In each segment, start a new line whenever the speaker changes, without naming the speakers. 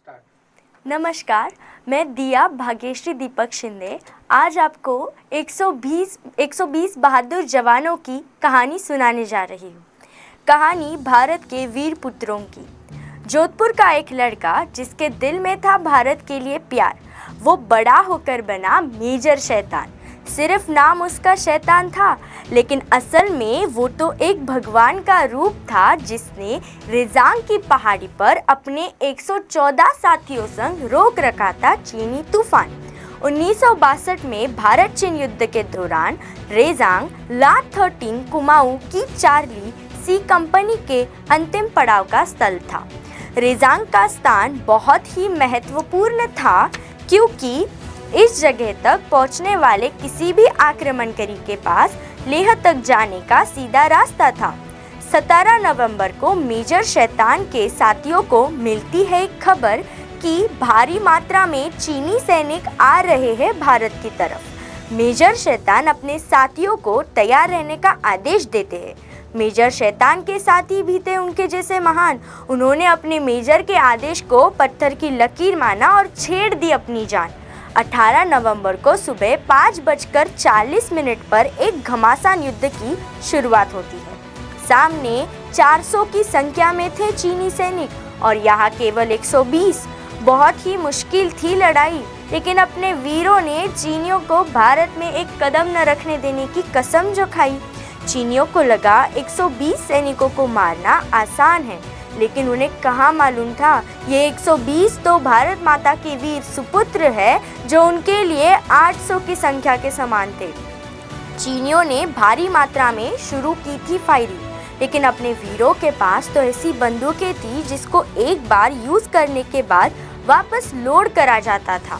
नमस्कार, मैं दिया भाग्यश्री दीपक शिंदे आज आपको 120 बहादुर जवानों की कहानी सुनाने जा रही हूँ। कहानी भारत के वीर पुत्रों की। जोधपुर का एक लड़का जिसके दिल में था भारत के लिए प्यार, वो बड़ा होकर बना मेजर शैतान। सिर्फ नाम उसका शैतान था, लेकिन असल में वो तो एक भगवान का रूप था जिसने रेजांग की पहाड़ी पर अपने 114 साथियों संग रोक रखा था चीनी तूफान। 1962 में भारत चीन युद्ध के दौरान रेजांग ला 13 कुमाऊं की चार्ली सी कंपनी के अंतिम पड़ाव का स्थल था। रेजांग का स्थान बहुत ही महत्वपूर्ण था क्योंकि इस जगह तक पहुंचने वाले किसी भी आक्रमणकारी के पास लेह तक जाने का सीधा रास्ता था। 17 नवंबर को मेजर शैतान के साथियों को मिलती है एक खबर कि भारी मात्रा में चीनी सैनिक आ रहे हैं भारत की तरफ। मेजर शैतान अपने साथियों को तैयार रहने का आदेश देते हैं। मेजर शैतान के साथी भी थे उनके जैसे महान। उन्होंने अपने मेजर के आदेश को पत्थर की लकीर माना और छेड़ दी अपनी जान। 18 नवंबर को सुबह 5:40 पर एक घमासान युद्ध की शुरुआत होती है। सामने 400 की संख्या में थे चीनी सैनिक और यहाँ केवल 120। बहुत ही मुश्किल थी लड़ाई, लेकिन अपने वीरों ने चीनियों को भारत में एक कदम न रखने देने की कसम जो खाई। चीनियों को लगा 120 सैनिकों को मारना आसान है, लेकिन उन्हें कहाँ मालूम था ये 120 तो भारत माता के वीर सुपुत्र है जो उनके लिए 800 की संख्या के समान थे। चीनियों ने भारी मात्रा में शुरू की थी फायरिंग, लेकिन अपने वीरों के पास तो ऐसी बंदूकें थी जिसको एक बार यूज करने के बाद वापस लोड करा जाता था।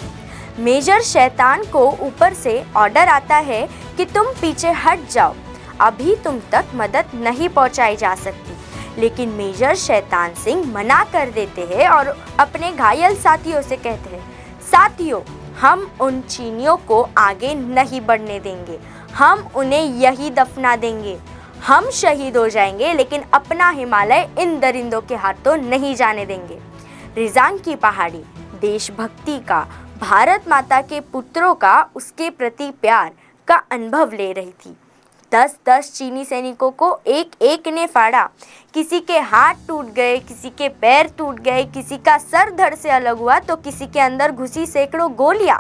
मेजर शैतान को ऊपर से ऑर्डर आता है कि तुम पीछे हट जाओ, अभी तुम तक मदद नहीं पहुंचाई जा सकती। लेकिन मेजर शैतान सिंह मना कर देते हैं और अपने घायल साथियों से कहते हैं, साथियों, हम उन चीनियों को आगे नहीं बढ़ने देंगे, हम उन्हें यही दफना देंगे। हम शहीद हो जाएंगे, लेकिन अपना हिमालय इन दरिंदों के हाथों नहीं जाने देंगे। रेजांग की पहाड़ी देशभक्ति का, भारत माता के पुत्रों का, उसके प्रति प्यार का अनुभव ले रही थी। 10-10 चीनी सैनिकों को एक एक ने फाड़ा। किसी के हाथ टूट गए, किसी के पैर टूट गए, किसी का सर धड़ से अलग हुआ तो किसी के अंदर घुसी सैकड़ों गोलियां,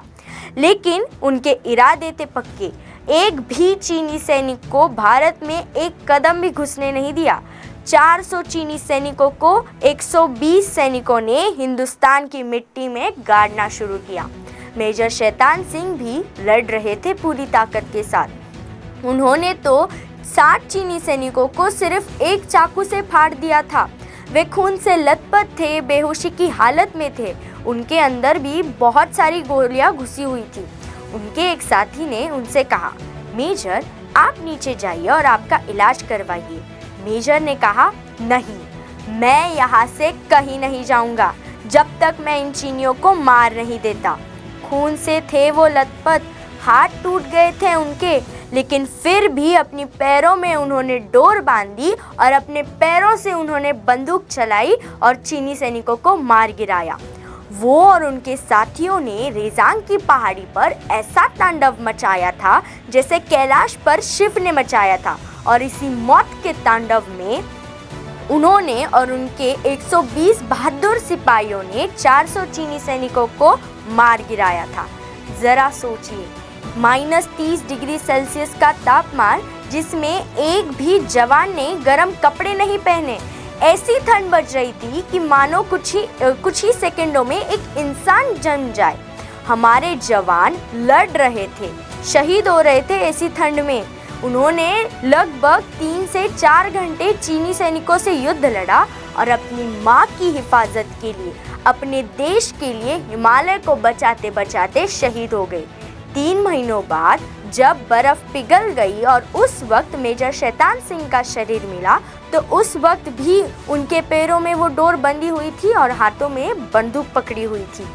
लेकिन उनके इरादे थे पक्के। एक भी चीनी सैनिक को भारत में एक कदम भी घुसने नहीं दिया। 400 चीनी सैनिकों को 120 सैनिकों ने हिंदुस्तान की मिट्टी में गाड़ना शुरू किया। मेजर शैतान सिंह भी लड़ रहे थे पूरी ताकत के साथ। उन्होंने तो 60 चीनी सैनिकों को सिर्फ एक चाकू से फाड़ दिया था। वे खून से लथपथ थे, बेहोशी की हालत में थे। उनके अंदर भी बहुत सारी गोलियां घुसी हुई थी। उनके एक साथी ने उनसे कहा, मेजर, आप नीचे जाइए और आपका इलाज करवाइए। मेजर ने कहा, नहीं, मैं यहाँ से कहीं नहीं जाऊँगा जब तक मैं इन चीनियों को मार नहीं देता। खून से थे वो लथपथ, हाथ टूट गए थे उनके, लेकिन फिर भी अपनी पैरों में उन्होंने डोर बांधी और अपने पैरों से उन्होंने बंदूक चलाई और चीनी सैनिकों को मार गिराया। वो और उनके साथियों ने रेजांग की पहाड़ी पर ऐसा तांडव मचाया था जैसे कैलाश पर शिव ने मचाया था, और इसी मौत के तांडव में उन्होंने और उनके 120 बहादुर सिपाहियों ने 400 चीनी सैनिकों को मार गिराया था। जरा सोचिए, -30 डिग्री सेल्सियस का तापमान, जिसमें एक भी जवान ने गर्म कपड़े नहीं पहने। ऐसी ठंड बज रही थी कि मानो कुछ ही सेकंडों में एक इंसान जम जाए। हमारे जवान लड़ रहे थे, शहीद हो रहे थे ऐसी ठंड में। उन्होंने लगभग 3 से 4 घंटे चीनी सैनिकों से युद्ध लड़ा और अपनी माँ की हिफाजत के लिए, अपने देश के लिए हिमालय को बचाते बचाते शहीद हो गए। 3 महीनों बाद जब बर्फ पिघल गई और उस वक्त मेजर शैतान सिंह का शरीर मिला, तो उस वक्त भी उनके पैरों में वो डोर बंधी हुई थी और हाथों में बंदूक पकड़ी हुई थी।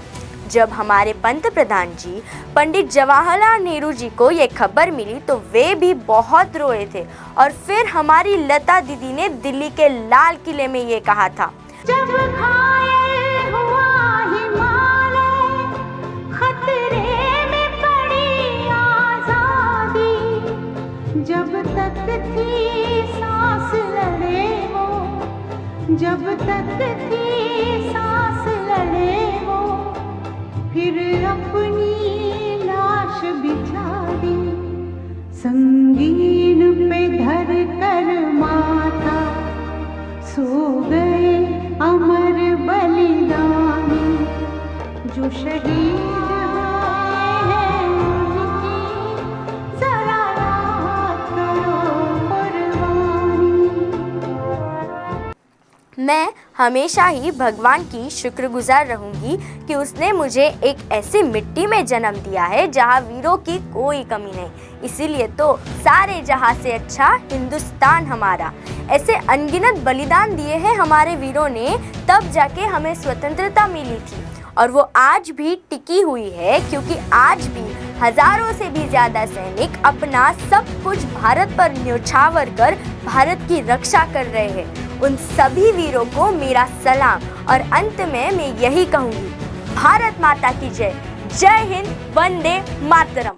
जब हमारे पंत प्रधान जी पंडित जवाहरलाल नेहरू जी को ये खबर मिली तो वे भी बहुत रोए थे। और फिर हमारी लता दीदी ने दिल्ली के लाल किले में ये कहा था, जब घायल हुआ
जब तक थी सांस लड़े वो, फिर अपनी लाश बिछा दी, संगीन पे धर कर माथा, सो गए अमर बलिदानी, जो शहीद हुए हैं उनकी जरा याद करो कुर्बानी।
मैं हमेशा ही भगवान की शुक्रगुजार रहूंगी कि उसने मुझे एक ऐसी मिट्टी में जन्म दिया है जहां वीरों की कोई कमी नहीं। इसीलिए तो सारे जहां से अच्छा हिंदुस्तान हमारा। ऐसे अनगिनत बलिदान दिए हैं हमारे वीरों ने, तब जाके हमें स्वतंत्रता मिली थी और वो आज भी टिकी हुई है, क्योंकि आज भी हजारों से भी ज्यादा सैनिक अपना सब कुछ भारत पर न्यौछावर कर भारत की रक्षा कर रहे हैं। उन सभी वीरों को मेरा सलाम। और अंत में मैं यही कहूँगी, भारत माता की जय। जय हिंद, वंदे मातरम।